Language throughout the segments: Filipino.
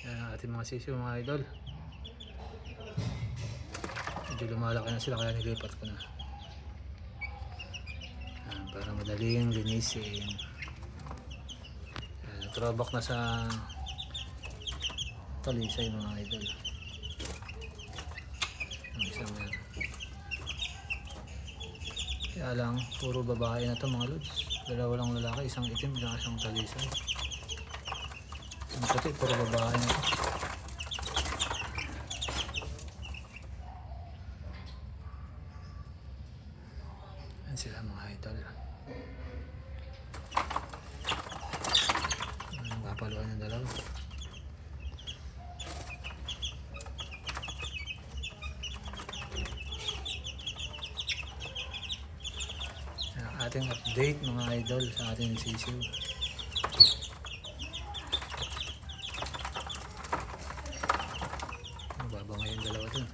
Yan ang ating mga sisiw mga idol. Medyo lumalaki na sila kaya nilipat ko na. Yan, para madaling linisin. Yan, throwback na sa talisay mga idol. Ang isang yan. Kaya lang, puro babae na to mga lods. Dalawa lang lalaki, isang itim, isang talisay. Ang puti, puro babae na to. Yan sila mga idol. Papaluan yung dalawa. Yan ang ating update mga idol sa ating sisiw. Mababa ngayon dalawa dun.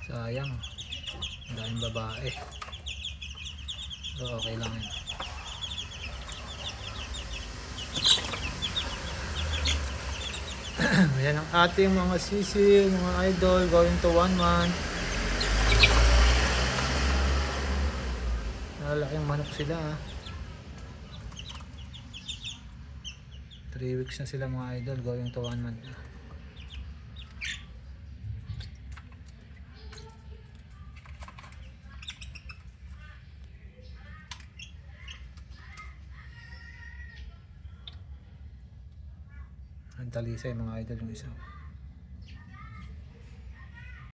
Sayang, ang daming babae. Pero okay lang yan. Ayan ang ating mga sisiw, mga idol, going to 1 month. Nalaking manok sila ha. 3 weeks na sila mga idol, going to 1 month na. Ang talisay mga idol yung isa.